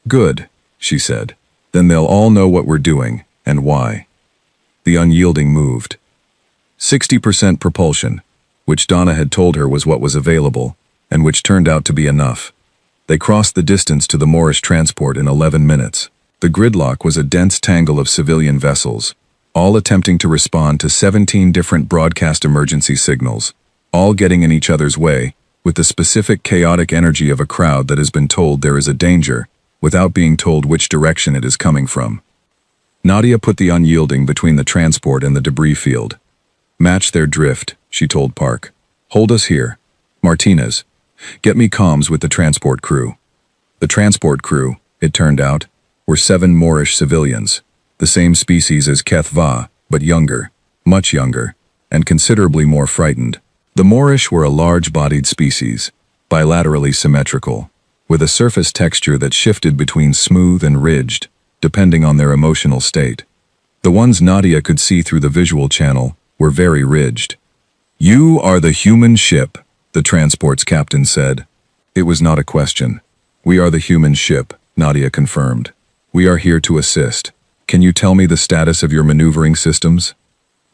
Good, she said. Then they'll all know what we're doing, and why. The unyielding moved. 60% propulsion, which Donna had told her was what was available, and which turned out to be enough. They crossed the distance to the Moorish transport in 11 minutes. The gridlock was a dense tangle of civilian vessels, all attempting to respond to 17 different broadcast emergency signals, all getting in each other's way, with the specific chaotic energy of a crowd that has been told there is a danger, without being told which direction it is coming from. Nadia put the unyielding between the transport and the debris field. Match their drift, she told Park. Hold us here. Martinez, get me comms with the transport crew. The transport crew, it turned out, were 7 Moorish civilians, the same species as HFY, but younger, much younger, and considerably more frightened. The Moorish were a large-bodied species, bilaterally symmetrical, with a surface texture that shifted between smooth and ridged, depending on their emotional state. The ones Nadia could see through the visual channel were very ridged. You are the human ship, the transport's captain said. It was not a question. We are the human ship, Nadia confirmed. We are here to assist. Can you tell me the status of your maneuvering systems?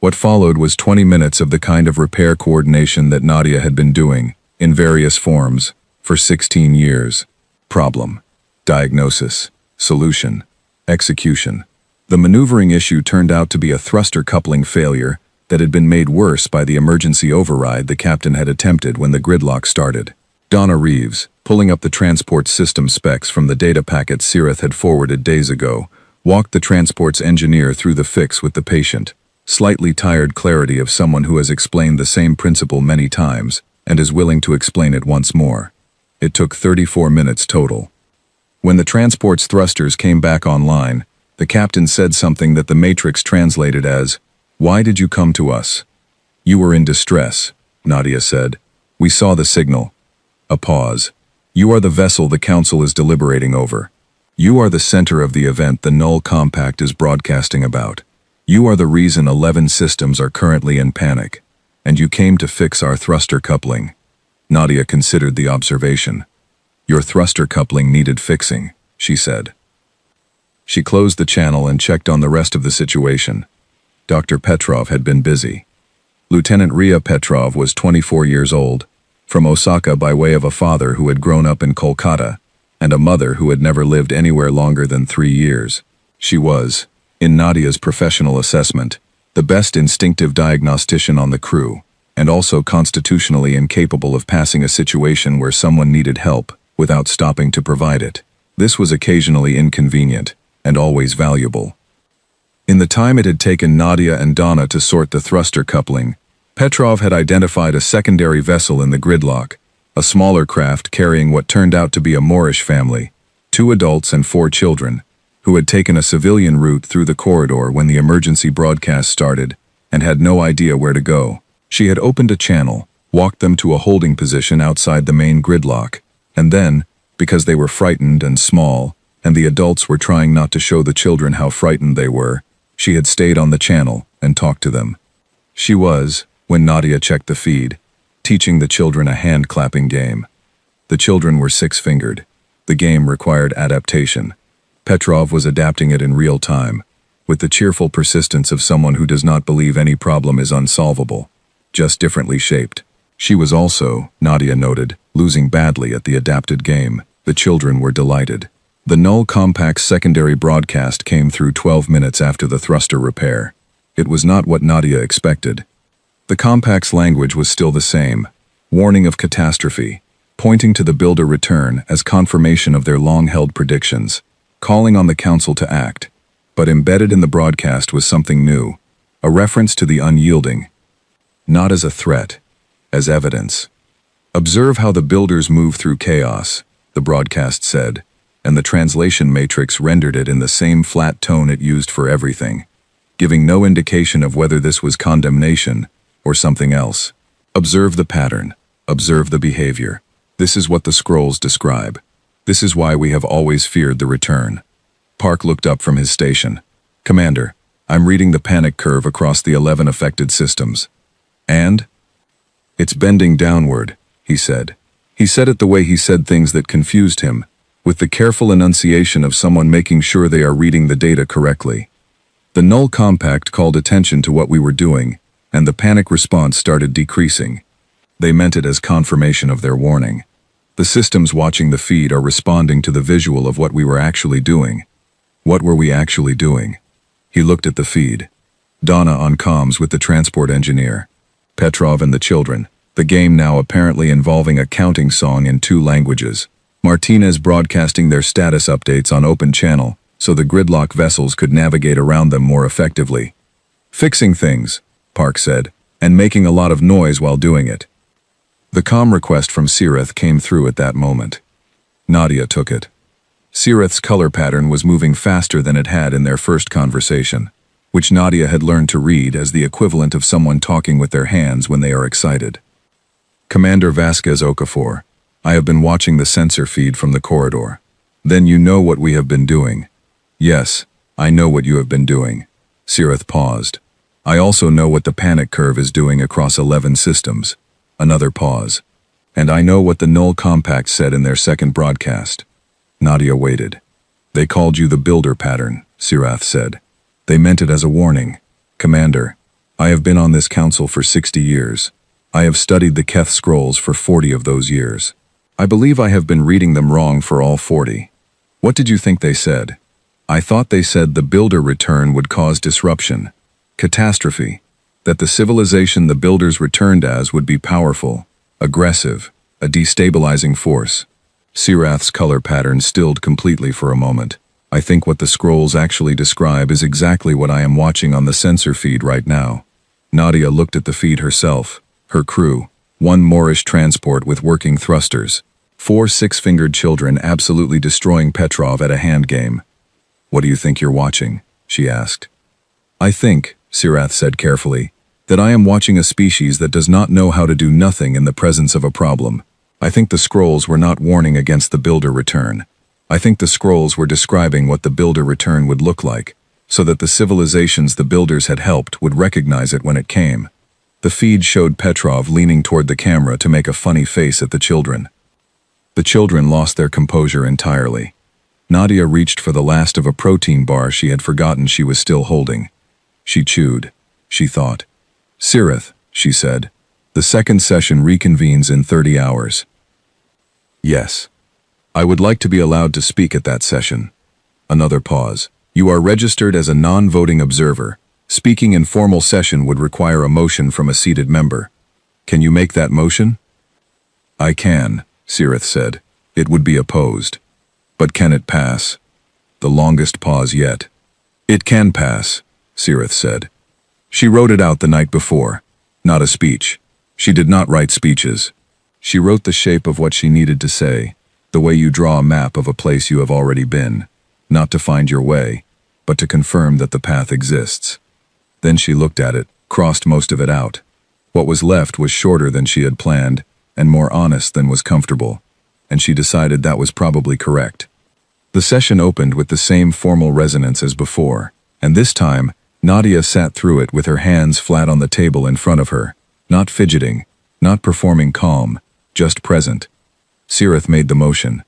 What followed was 20 minutes of the kind of repair coordination that Nadia had been doing, in various forms, for 16 years. Problem, diagnosis, solution, execution. The maneuvering issue turned out to be a thruster coupling failure that had been made worse by the emergency override the captain had attempted when the gridlock started. Donna Reeves, pulling up the transport system specs from the data packet Sirith had forwarded days ago, walked the transport's engineer through the fix with the patient, slightly tired clarity of someone who has explained the same principle many times and is willing to explain it once more. It took 34 minutes total. When the transport's thrusters came back online, the captain said something that the Matrix translated as, "Why did you come to us?" "You were in distress," Nadia said. "We saw the signal." A pause. "You are the vessel the Council is deliberating over. You are the center of the event the Null Compact is broadcasting about. You are the reason 11 systems are currently in panic, and you came to fix our thruster coupling." Nadia considered the observation. "Your thruster coupling needed fixing," she said. She closed the channel and checked on the rest of the situation. Dr. Petrov had been busy. Lieutenant Ria Petrov was 24 years old, from Osaka by way of a father who had grown up in Kolkata, and a mother who had never lived anywhere longer than 3 years. She was, in Nadia's professional assessment, the best instinctive diagnostician on the crew, and also constitutionally incapable of passing a situation where someone needed help without stopping to provide it. This was occasionally inconvenient, and always valuable. In the time it had taken Nadia and Donna to sort the thruster coupling, Petrov had identified a secondary vessel in the gridlock, a smaller craft carrying what turned out to be a Moorish family, 2 adults and 4 children, who had taken a civilian route through the corridor when the emergency broadcast started and had no idea where to go. She had opened a channel, walked them to a holding position outside the main gridlock, and then, because they were frightened and small, and the adults were trying not to show the children how frightened they were, she had stayed on the channel and talked to them. She was, when Nadia checked the feed, teaching the children a hand-clapping game. The children were 6-fingered. The game required adaptation. Petrov was adapting it in real time, with the cheerful persistence of someone who does not believe any problem is unsolvable, just differently shaped. She was also, Nadia noted, losing badly at the adapted game. The children were delighted. The Null Compact's secondary broadcast came through 12 minutes after the thruster repair. It was not what Nadia expected. The Compact's language was still the same. Warning of catastrophe. pointing to the builder return as confirmation of their long-held predictions, calling on the council to act. But embedded in the broadcast was something new, a reference to the unyielding, not as a threat, as evidence. "Observe how the builders move through chaos," the broadcast said, and the translation matrix rendered it in the same flat tone it used for everything, giving no indication of whether this was condemnation or something else. "Observe the pattern. Observe the behavior. This is what the scrolls describe. This is why we have always feared the return." Park looked up from his station. "Commander, I'm reading the panic curve across the 11 affected systems. And? It's bending downward," he said. He said it the way he said things that confused him, with the careful enunciation of someone making sure they are reading the data correctly. The null compact called attention to what we were doing, and the panic response started decreasing. They meant it as confirmation of their warning. The systems watching the feed are responding to the visual of what we were actually doing. What were we actually doing? He looked at the feed. Donna on comms with the transport engineer. Petrov and the children. The game now apparently involving a counting song in 2 languages. Martinez broadcasting their status updates on open channel, so the gridlock vessels could navigate around them more effectively. "Fixing things," Park said, "and making a lot of noise while doing it." The comm request from Sireth came through at that moment. Nadia took it. Sireth's color pattern was moving faster than it had in their first conversation, which Nadia had learned to read as the equivalent of someone talking with their hands when they are excited. "Commander Vasquez Okafor, I have been watching the sensor feed from the corridor. Then you know what we have been doing." "Yes, I know what you have been doing." Sireth paused. "I also know what the panic curve is doing across 11 systems." Another pause. "And I know what the null compact said in their second broadcast." Nadia waited. "They called you the builder pattern," Sirath said. "They meant it as a warning. Commander, I have been on this council for 60 years. I have studied the Keth scrolls for 40 of those years. I believe I have been reading them wrong for all 40. What did you think they said? I thought they said the builder return would cause disruption, catastrophe, that the civilization the builders returned as would be powerful, aggressive, a destabilizing force." Sirath's color pattern stilled completely for a moment. "I think what the scrolls actually describe is exactly what I am watching on the sensor feed right now." Nadia looked at the feed herself. Her crew, 1 Moorish transport with working thrusters, 4 6-fingered children absolutely destroying Petrov at a hand game. "What do you think you're watching?" she asked. "I think," Sirath said carefully, "that I am watching a species that does not know how to do nothing in the presence of a problem. I think the scrolls were not warning against the builder return. I think the scrolls were describing what the builder return would look like, so that the civilizations the builders had helped would recognize it when it came." The feed showed Petrov leaning toward the camera to make a funny face at the children. The children lost their composure entirely. Nadia reached for the last of a protein bar she had forgotten she was still holding. She chewed. She thought. "Sireth," she said, "the second session reconvenes in 30 hours. "Yes. I would like to be allowed to speak at that session." Another pause. "You are registered as a non-voting observer. Speaking in formal session would require a motion from a seated member. Can you make that motion?" "I can," Sireth said. "It would be opposed. But can it pass?" The longest pause yet. "It can pass," Sireth said. She wrote it out the night before. Not a speech. She did not write speeches. She wrote the shape of what she needed to say, the way you draw a map of a place you have already been, not to find your way, but to confirm that the path exists. Then she looked at it, crossed most of it out. What was left was shorter than she had planned, and more honest than was comfortable, and she decided that was probably correct. The session opened with the same formal resonance as before, and this time, Nadia sat through it with her hands flat on the table in front of her, not fidgeting, not performing calm, just present. Sireth made the motion.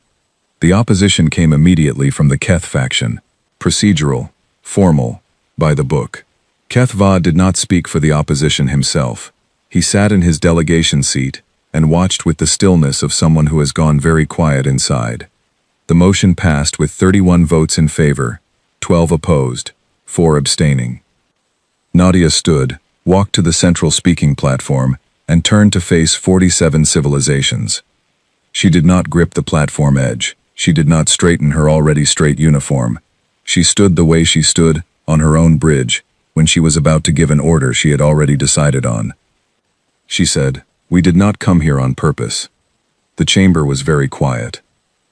The opposition came immediately from the Keth faction. Procedural, formal, by the book. Keth Va did not speak for the opposition himself. He sat in his delegation seat and watched with the stillness of someone who has gone very quiet inside. The motion passed with 31 votes in favor, 12 opposed, 4 abstaining. Nadia stood, walked to the central speaking platform, and turned to face 47 civilizations. She did not grip the platform edge. She did not straighten her already straight uniform. She stood the way she stood, on her own bridge, when she was about to give an order she had already decided on. She said, "We did not come here on purpose." The chamber was very quiet.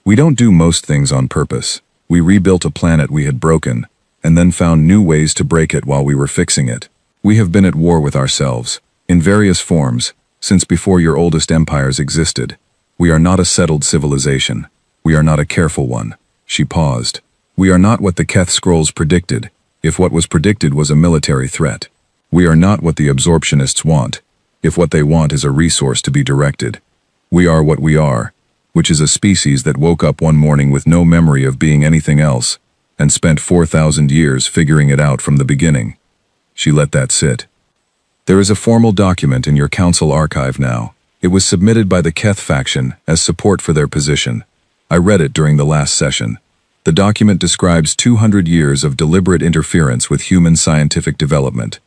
We don't do most things on purpose. We rebuilt a planet we had broken, and then found new ways to break it while we were fixing it. We have been at war with ourselves, in various forms, since before your oldest empires existed. We are not a settled civilization. We are not a careful one. She paused. We are not what the Keth scrolls predicted, if what was predicted was a military threat. We are not what the absorptionists want, if what they want is a resource to be directed. We are what we are, which is a species that woke up one morning with no memory of being anything else, and spent 4,000 years figuring it out from the beginning. She let that sit. There is a formal document in your council archive now. It was submitted by the Keth faction as support for their position. I read it during the last session. The document describes 200 years of deliberate interference with human scientific development.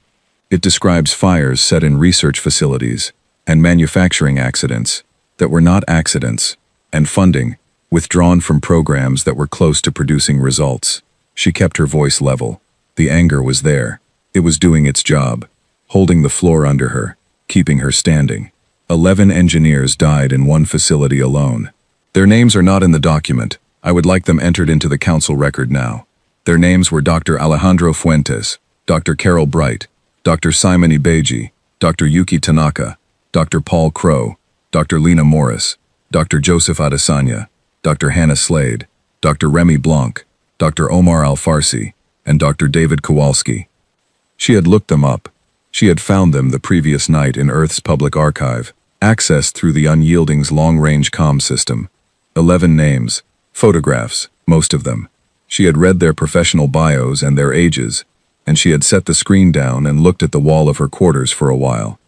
It describes fires set in research facilities, and manufacturing accidents that were not accidents, and funding withdrawn from programs that were close to producing results. She kept her voice level. The anger was there. It was doing its job, holding the floor under her, keeping her standing. 11 engineers died in one facility alone. Their names are not in the document. I would like them entered into the council record now. Their names were Dr. Alejandro Fuentes, Dr. Carol Bright, Dr. Simon Ibeji, Dr. Yuki Tanaka, Dr. Paul Crow, Dr. Lena Morris, Dr. Joseph Adesanya, Dr. Hannah Slade, Dr. Remy Blanc, Dr. Omar Al-Farsi, and Dr. David Kowalski. She had looked them up. She had found them the previous night in Earth's public archive, accessed through the Unyielding's long-range comm system. 11 names, photographs, most of them. She had read their professional bios and their ages, and she had set the screen down and looked at the wall of her quarters for a while.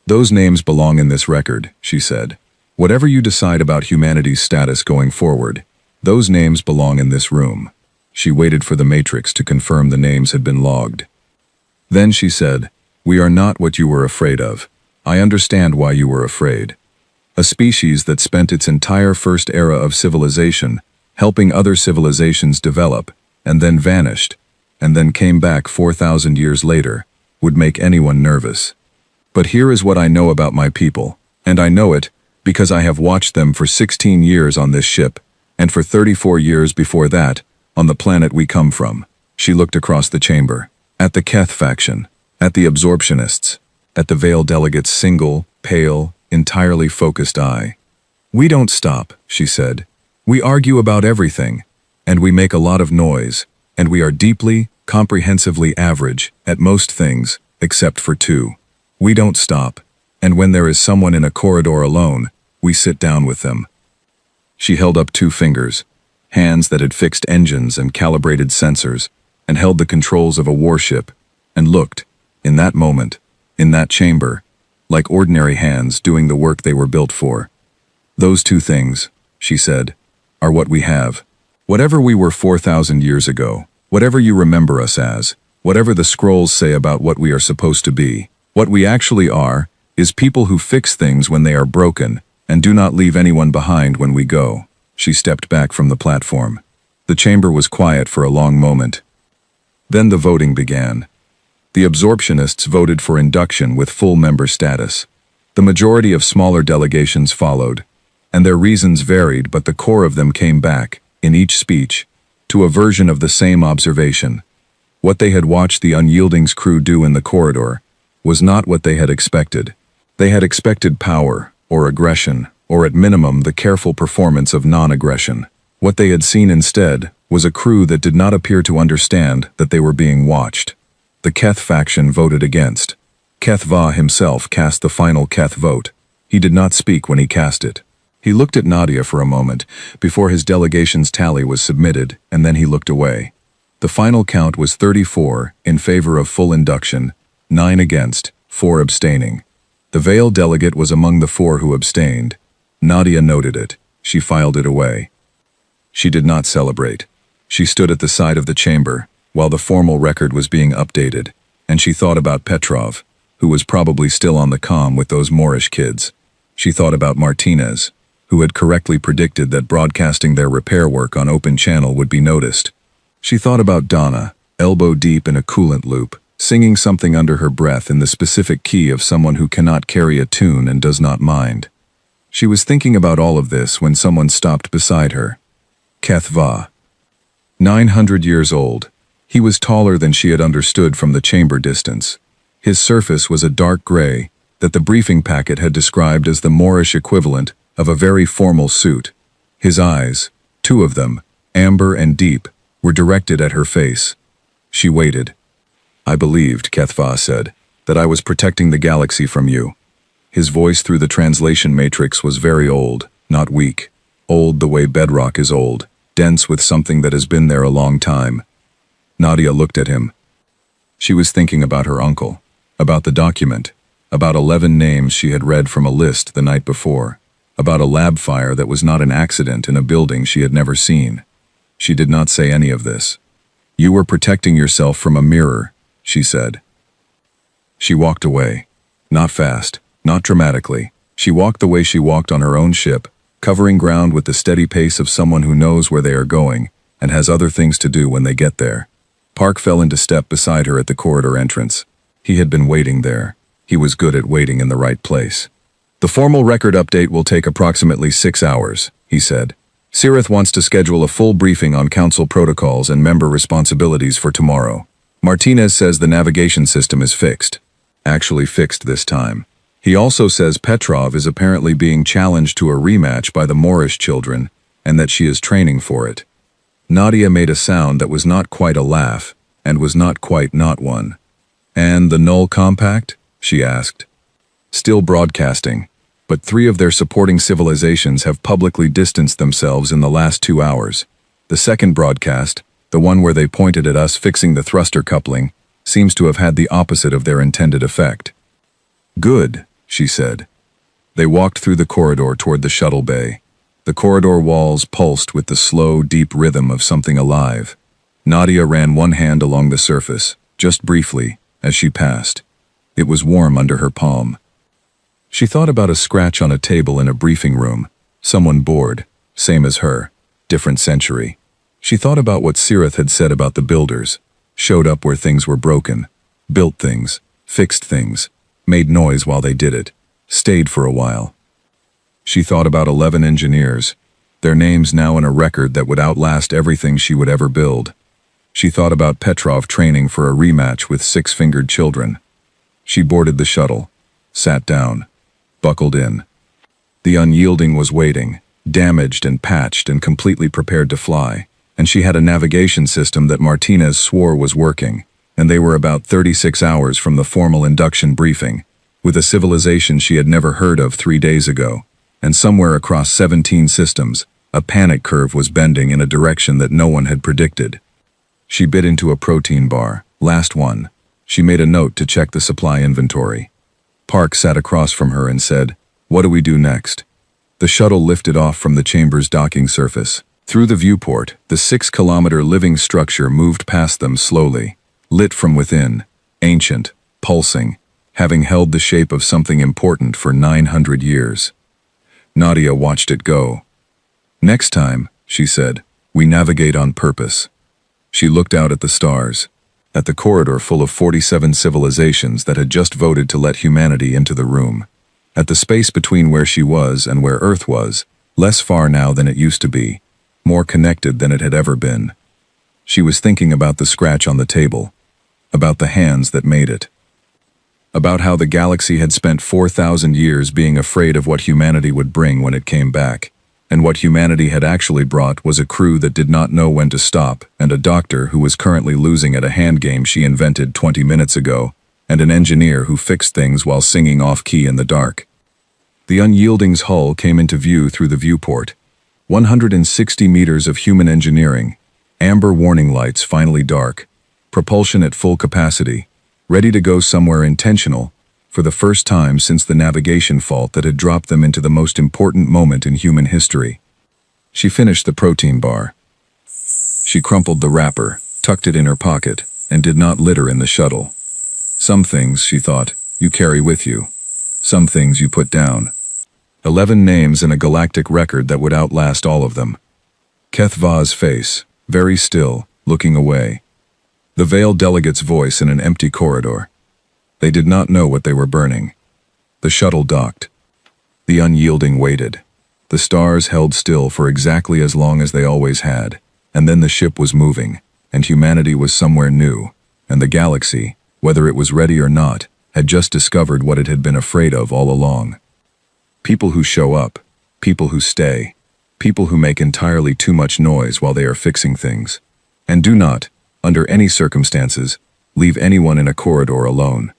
Those names belong in this record, she said. Whatever you decide about humanity's status going forward, those names belong in this room. She waited for the matrix to confirm the names had been logged. Then she said, "We are not what you were afraid of. I understand why you were afraid. A species that spent its entire first era of civilization helping other civilizations develop, and then vanished, and then came back 4,000 years later, would make anyone nervous. But here is what I know about my people, and I know it because I have watched them for 16 years on this ship, and for 34 years before that, on the planet we come from." She looked across the chamber, at the Keth faction, at the absorptionists, at the Veil delegate's single, pale, entirely focused eye. "We don't stop," she said. "We argue about everything, and we make a lot of noise, and we are deeply, comprehensively average at most things, except for two. We don't stop, and when there is someone in a corridor alone, we sit down with them." She held up 2 fingers, hands that had fixed engines and calibrated sensors, and held the controls of a warship, and looked, in that moment, in that chamber, like ordinary hands doing the work they were built for. "Those 2 things," she said, "are what we have. Whatever we were 4,000 years ago, whatever you remember us as, whatever the scrolls say about what we are supposed to be, what we actually are, is people who fix things when they are broken, and do not leave anyone behind when we go." She stepped back from the platform. The chamber was quiet for a long moment. Then the voting began. The absorptionists voted for induction with full member status. The majority of smaller delegations followed, and their reasons varied, but the core of them came back, in each speech, to a version of the same observation. What they had watched the Unyielding's crew do in the corridor was not what they had expected. They had expected power, or aggression, or at minimum the careful performance of non-aggression. What they had seen instead was a crew that did not appear to understand that they were being watched. The Keth faction voted against. Keth Va himself cast the final Keth vote. He did not speak when he cast it. He looked at Nadia for a moment, before his delegation's tally was submitted, and then he looked away. The final count was 34 in favor of full induction, 9 against, 4 abstaining. The Veil delegate was among the 4 who abstained. Nadia noted it. She filed it away. She did not celebrate. She stood at the side of the chamber, while the formal record was being updated, and she thought about Petrov, who was probably still on the comm with those Moorish kids. She thought about Martinez, who had correctly predicted that broadcasting their repair work on open channel would be noticed. She thought about Donna, elbow deep in a coolant loop, singing something under her breath in the specific key of someone who cannot carry a tune and does not mind. She was thinking about all of this when someone stopped beside her. HFY. 900 years old. He was taller than she had understood from the chamber distance. His surface was a dark gray that the briefing packet had described as the Moorish equivalent of a very formal suit. His eyes, two of them, amber and deep, were directed at her face. She waited. "I believed," HFY said, "that I was protecting the galaxy from you." His voice through the translation matrix was very old, not weak. Old the way bedrock is old, dense with something that has been there a long time. Nadia looked at him. She was thinking about her uncle, about the document, about 11 names she had read from a list the night before, about a lab fire that was not an accident in a building she had never seen. She did not say any of this. "You were protecting yourself from a mirror," she said. She walked away. Not fast, not dramatically. She walked the way she walked on her own ship, covering ground with the steady pace of someone who knows where they are going and has other things to do when they get there. Park fell into step beside her at the corridor entrance. He had been waiting there. He was good at waiting in the right place. "The formal record update will take approximately 6 hours," he said. "Sirith wants to schedule a full briefing on council protocols and member responsibilities for tomorrow. Martinez says the navigation system is fixed. Actually fixed this time. He also says Petrov is apparently being challenged to a rematch by the Moorish children, and that she is training for it." Nadia made a sound that was not quite a laugh, and was not quite not one. "And the Null Compact?" she asked. "Still broadcasting, but 3 of their supporting civilizations have publicly distanced themselves in the last 2 hours. The second broadcast, the one where they pointed at us fixing the thruster coupling, seems to have had the opposite of their intended effect." "Good," she said. They walked through the corridor toward the shuttle bay. The corridor walls pulsed with the slow, deep rhythm of something alive. Nadia ran one hand along the surface, just briefly, as she passed. It was warm under her palm. She thought about a scratch on a table in a briefing room. Someone bored, same as her, different century. She thought about what Sirith had said about the builders. Showed up where things were broken. Built things. Fixed things. Made noise while they did it. Stayed for a while. She thought about 11 engineers, their names now in a record that would outlast everything she would ever build. She thought about Petrov training for a rematch with 6-fingered children. She boarded the shuttle, sat down, buckled in. The Unyielding was waiting, damaged and patched and completely prepared to fly, and she had a navigation system that Martinez swore was working, and they were about 36 hours from the formal induction briefing, with a civilization she had never heard of 3 days ago, and somewhere across 17 systems, a panic curve was bending in a direction that no one had predicted. She bit into a protein bar, last one. She made a note to check the supply inventory. Park sat across from her and said, "What do we do next?" The shuttle lifted off from the chamber's docking surface. Through the viewport, the 6-kilometer living structure moved past them slowly, lit from within, ancient, pulsing, having held the shape of something important for 900 years. Nadia watched it go. "Next time," she said, "we navigate on purpose." She looked out at the stars, at the corridor full of 47 civilizations that had just voted to let humanity into the room, at the space between where she was and where Earth was, less far now than it used to be, more connected than it had ever been. She was thinking about the scratch on the table, about the hands that made it, about how the galaxy had spent 4,000 years being afraid of what humanity would bring when it came back, and what humanity had actually brought was a crew that did not know when to stop, and a doctor who was currently losing at a hand game she invented 20 minutes ago, and an engineer who fixed things while singing off-key in the dark. The Unyielding's hull came into view through the viewport. 160 meters of human engineering, amber warning lights finally dark, propulsion at full capacity, ready to go somewhere intentional, for the first time since the navigation fault that had dropped them into the most important moment in human history. She finished the protein bar. She crumpled the wrapper, tucked it in her pocket, and did not litter in the shuttle. Some things, she thought, you carry with you. Some things you put down. 11 names in a galactic record that would outlast all of them. Kethva's face, very still, looking away. The veiled delegate's voice in an empty corridor. They did not know what they were burning. The shuttle docked. The unyielding waited. The stars held still for exactly as long as they always had, and then the ship was moving, and humanity was somewhere new, and the galaxy, whether it was ready or not, had just discovered what it had been afraid of all along. People who show up, people who stay, people who make entirely too much noise while they are fixing things, and do not, under any circumstances, leave anyone in a corridor alone.